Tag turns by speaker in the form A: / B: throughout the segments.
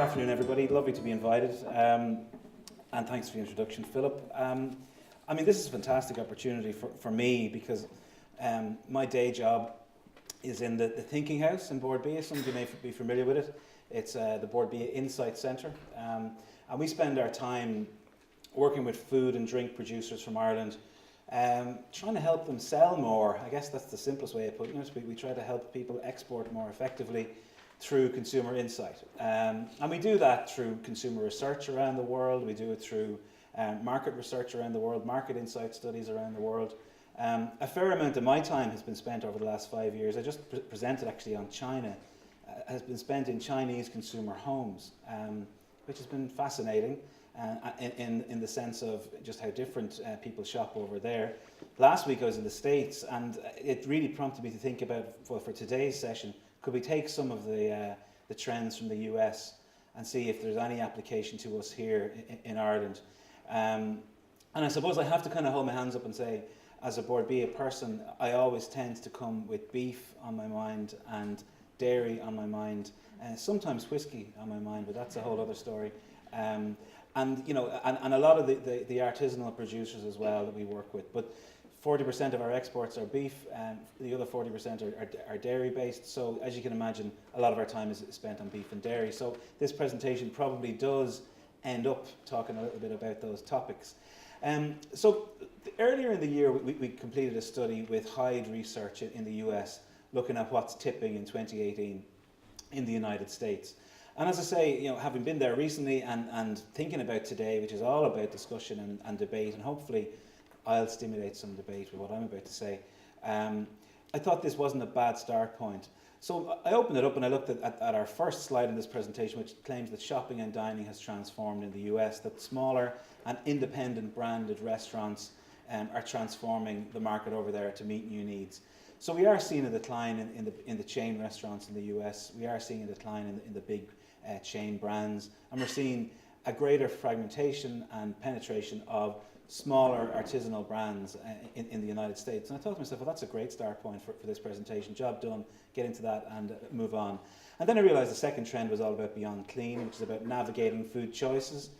A: afternoon, everybody. Lovely to be invited, and thanks for the introduction, Philip. I mean, this is a fantastic opportunity for me because my day job is in the Thinking House in Bord Bia. Some of you may be familiar with it. It's the Bord Bia Insight Centre, and we spend our time working with food and drink producers from Ireland, trying to help them sell more. I guess that's the simplest way of putting it. We try to help people export more effectively through consumer insight. And we do that through consumer research around the world. We do it through market research around the world, market insight studies around the world. A fair amount of my time has been spent over the last 5 years. I just presented actually on China, has been spent in Chinese consumer homes, which has been fascinating in the sense of just how different people shop over there. Last week I was in the States, and it really prompted me to think about, well, for today's session, could we take some of the trends from the US and see if there's any application to us here in Ireland? And I suppose I have to kind of hold my hands up and say, as a Bord Bia person, I always tend to come with beef on my mind and dairy on my mind, and sometimes whiskey on my mind, but that's a whole other story. And you know, and a lot of the artisanal producers as well that we work with. But 40% of our exports are beef, and the other 40% are dairy based. So as you can imagine, a lot of our time is spent on beef and dairy. So this presentation probably does end up talking a little bit about those topics. Earlier in the year, we completed a study with Hyde Research in the US, looking at what's tipping in 2018 in the United States. And as I say, you know, having been there recently and thinking about today, which is all about discussion and debate, and hopefully I'll stimulate some debate with what I'm about to say, I thought this wasn't a bad start point. So I opened it up and I looked at our first slide in this presentation, which claims that shopping and dining has transformed in the US, that smaller and independent branded restaurants are transforming the market over there to meet new needs. So we are seeing a decline in the chain restaurants in the US. We are seeing a decline in the big chain brands, and we're seeing a greater fragmentation and penetration of smaller artisanal brands in the United States. And I thought to myself, well, that's a great start point for this presentation. Job done, get into that and move on. And then I realised the second trend was all about Beyond Clean, which is about navigating food choices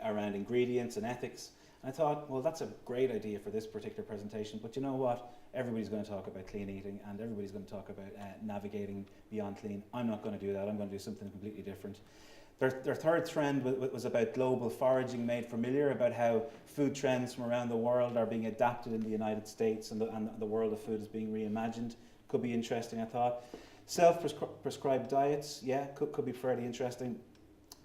A: around ingredients and ethics. And I thought, well, that's a great idea for this particular presentation, but you know what? Everybody's going to talk about clean eating, and everybody's going to talk about navigating Beyond Clean. I'm not going to do that. I'm going to do something completely different. Their third trend was about global foraging made familiar, about how food trends from around the world are being adapted in the United States, and the world of food is being reimagined. Could be interesting, I thought. Self-prescribed diets, yeah, could be fairly interesting.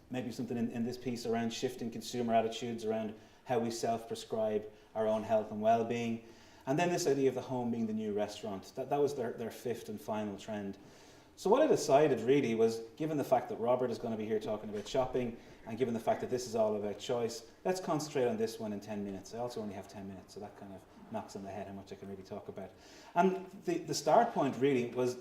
A: Maybe something in this piece around shifting consumer attitudes around how we self-prescribe our own health and well-being. And then this idea of the home being the new restaurant. That was their fifth and final trend. So what I decided really was, given the fact that Robert is going to be here talking about shopping, and given the fact that this is all about choice, let's concentrate on this one in 10 minutes. I also only have 10 minutes, so that kind of knocks on the head how much I can really talk about. And the start point really was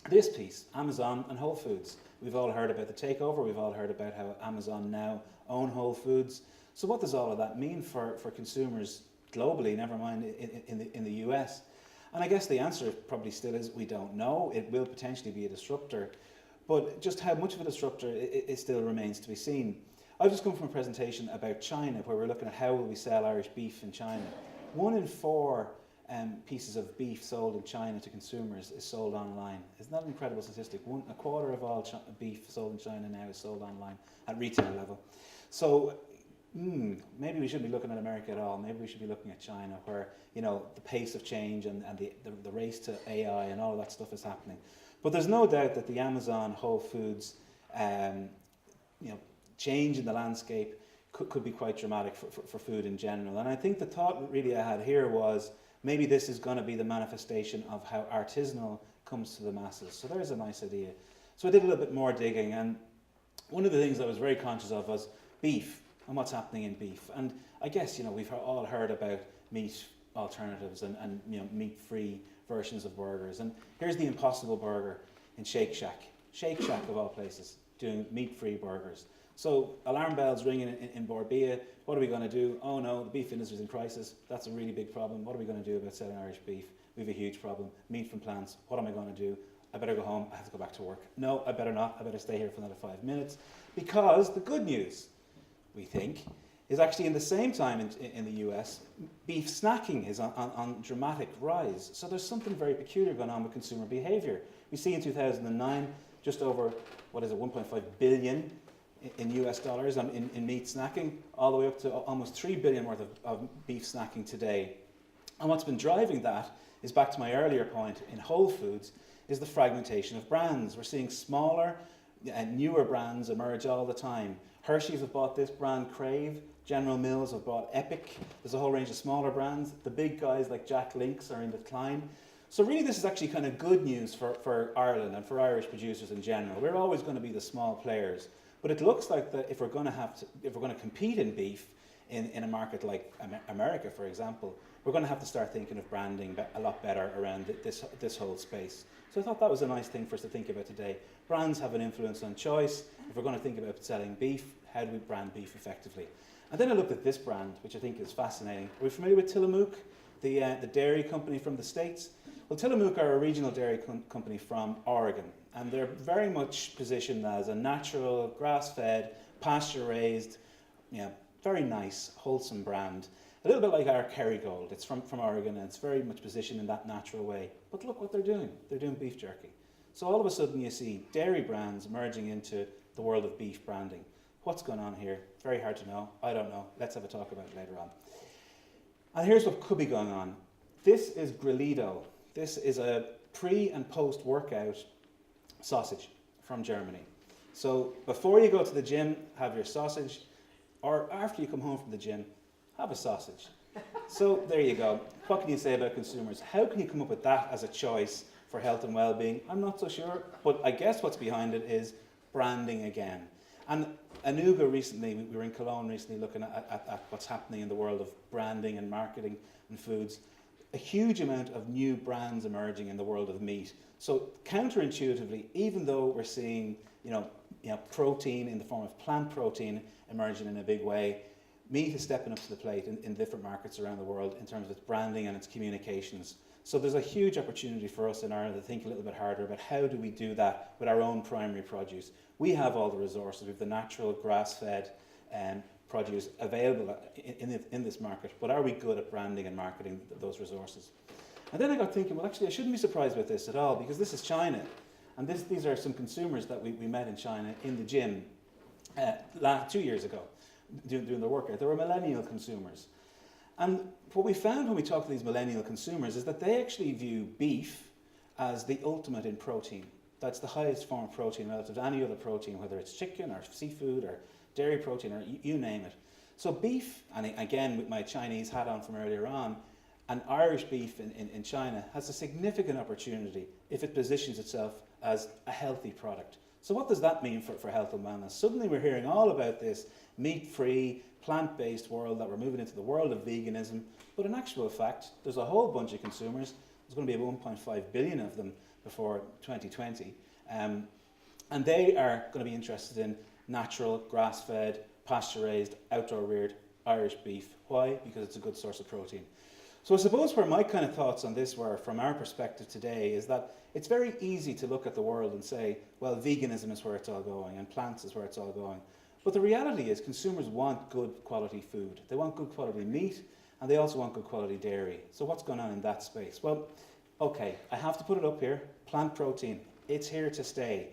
A: this piece, Amazon and Whole Foods. We've all heard about the takeover. We've all heard about how Amazon now own Whole Foods. So what does all of that mean for consumers globally, never mind in the US? And I guess the answer probably still is we don't know. It will potentially be a disruptor, but just how much of a disruptor it still remains to be seen. I've just come from a presentation about China, where we're looking at how will we sell Irish beef in China. 1 in 4 pieces of beef sold in China to consumers is sold online. Isn't that an incredible statistic? A quarter of all beef sold in China now is sold online at retail level. So maybe we shouldn't be looking at America at all. Maybe we should be looking at China, where, you know, the pace of change and the race to AI and all of that stuff is happening. But there's no doubt that the Amazon Whole Foods change in the landscape could be quite dramatic for food in general. And I think the thought really I had here was, maybe this is going to be the manifestation of how artisanal comes to the masses. So there's a nice idea. So I did a little bit more digging, and one of the things I was very conscious of was beef and what's happening in beef. And I guess, you know, we've all heard about meat alternatives and you know, meat-free versions of burgers. And here's the Impossible Burger in Shake Shack. Shake Shack, of all places, doing meat-free burgers. So alarm bells ringing in Bord Bia. What are we going to do? Oh no, the beef industry is in crisis. That's a really big problem. What are we going to do about selling Irish beef? We have a huge problem. Meat from plants. What am I going to do? I better go home, I have to go back to work. No, I better not, I better stay here for another 5 minutes. Because the good news, we think, is actually in the same time in the US, beef snacking is on dramatic rise. So there's something very peculiar going on with consumer behaviour. We see in 2009 just over, 1.5 billion in US dollars in meat snacking, all the way up to almost 3 billion worth of beef snacking today. And what's been driving that is back to my earlier point in Whole Foods, is the fragmentation of brands. We're seeing smaller and newer brands emerge all the time. Hershey's have bought this brand, Crave. General Mills have bought Epic. There's a whole range of smaller brands. The big guys like Jack Links are in decline. So really this is actually kind of good news for Ireland and for Irish producers in general. We're always going to be the small players. But it looks like that if we're going to compete in beef in a market like America, for example, we're going to have to start thinking of branding a lot better around this whole space. So I thought that was a nice thing for us to think about today. Brands have an influence on choice. If we're going to think about selling beef, how do we brand beef effectively? And then I looked at this brand, which I think is fascinating. Are we familiar with Tillamook, the dairy company from the States? Well, Tillamook are a regional dairy company from Oregon, and they're very much positioned as a natural, grass-fed, pasture-raised, very nice, wholesome brand. A little bit like our Kerrygold. It's from Oregon, and it's very much positioned in that natural way. But look what they're doing. They're doing beef jerky. So all of a sudden you see dairy brands merging into the world of beef branding. What's going on here? Very hard to know. I don't know. Let's have a talk about it later on. And here's what could be going on. This is Grillito. This is a pre- and post-workout sausage from Germany. So before you go to the gym, have your sausage, or after you come home from the gym, have a sausage. So there you go. What can you say about consumers? How can you come up with that as a choice for health and well-being? I'm not so sure, but I guess what's behind it is branding again. And Anuga recently, we were in Cologne recently looking at what's happening in the world of branding and marketing and foods. A huge amount of new brands emerging in the world of meat. So counterintuitively, even though we're seeing protein in the form of plant protein emerging in a big way, meat is stepping up to the plate in different markets around the world in terms of its branding and its communications. So there's a huge opportunity for us in Ireland to think a little bit harder about how do we do that with our own primary produce. We have all the resources, we have the natural grass-fed produce available in this market, but are we good at branding and marketing those resources? And then I got thinking, well actually I shouldn't be surprised with this at all, because this is China. And these are some consumers that we met in China in the gym 2 years ago, doing their workout. They were millennial consumers. And what we found when we talked to these millennial consumers is that they actually view beef as the ultimate in protein. That's the highest form of protein relative to any other protein, whether it's chicken or seafood or dairy protein or you name it. So beef, and again with my Chinese hat on from earlier on, and Irish beef in China has a significant opportunity if it positions itself as a healthy product. So what does that mean for health and wellness? Suddenly we're hearing all about this meat-free, plant-based world, that we're moving into the world of veganism, but in actual fact, there's a whole bunch of consumers, there's going to be 1.5 billion of them before 2020, and they are going to be interested in natural, grass-fed, pasture-raised, outdoor-reared Irish beef. Why? Because it's a good source of protein. So I suppose where my kind of thoughts on this were, from our perspective today, is that it's very easy to look at the world and say, well, veganism is where it's all going, and plants is where it's all going. But the reality is consumers want good quality food. They want good quality meat, and they also want good quality dairy. So what's going on in that space? Well, okay, I have to put it up here. Plant protein, it's here to stay.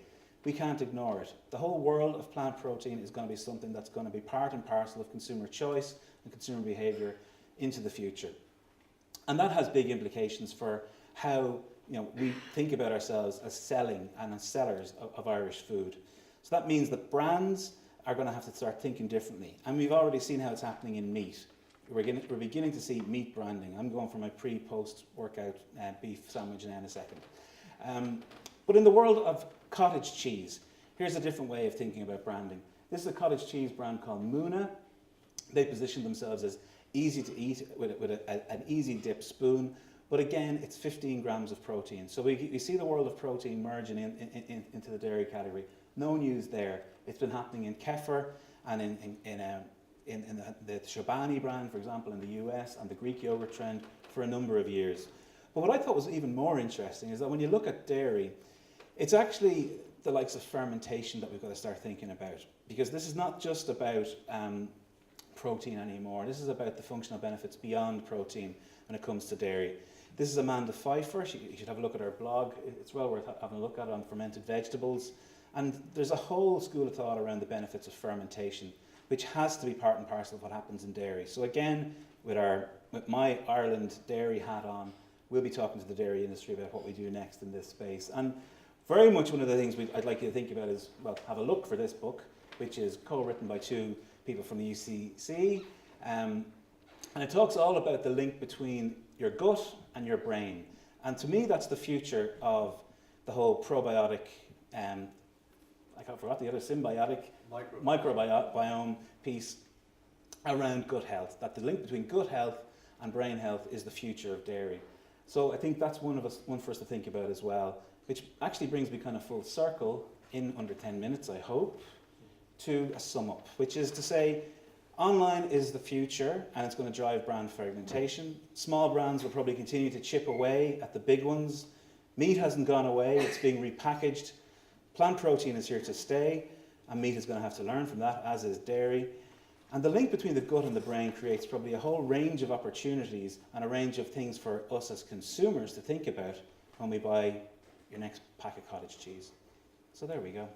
A: We can't ignore it. The whole world of plant protein is going to be something that's going to be part and parcel of consumer choice and consumer behaviour into the future. And that has big implications for how we think about ourselves as selling and as sellers of Irish food. So that means that brands are going to have to start thinking differently. And we've already seen how it's happening in meat. We're beginning to see meat branding. I'm going for my pre-post workout beef sandwich now in a second. But in the world of cottage cheese, here's a different way of thinking about branding. This is a cottage cheese brand called Muna. They position themselves as easy to eat with an easy dip spoon. But again, it's 15 grams of protein. So we see the world of protein merging into the dairy category. No news there. It's been happening in kefir and in the Chobani brand, for example, in the US, and the Greek yogurt trend for a number of years. But what I thought was even more interesting is that when you look at dairy, It's actually the likes of fermentation that we've got to start thinking about, because this is not just about protein anymore. This is about the functional benefits beyond protein when it comes to dairy. This is Amanda Pfeiffer. You should have a look at her blog. It's well worth having a look at it on fermented vegetables. And there's a whole school of thought around the benefits of fermentation, which has to be part and parcel of what happens in dairy. So again, with my Ireland dairy hat on, we'll be talking to the dairy industry about what we do next in this space. And very much one of the things I'd like you to think about is, well, have a look for this book, which is co-written by two people from the UCC. And it talks all about the link between your gut and your brain. And to me, that's the future of the whole probiotic, I forgot the other, symbiotic, microbiome piece around gut health. That the link between gut health and brain health is the future of dairy. So I think that's one for us to think about as well, which actually brings me kind of full circle in under 10 minutes, I hope, to a sum up, which is to say, online is the future and it's going to drive brand fragmentation. Small brands will probably continue to chip away at the big ones. Meat hasn't gone away, it's being repackaged. Plant protein is here to stay, and meat is going to have to learn from that, as is dairy. And the link between the gut and the brain creates probably a whole range of opportunities and a range of things for us as consumers to think about when we buy your next pack of cottage cheese. So there we go.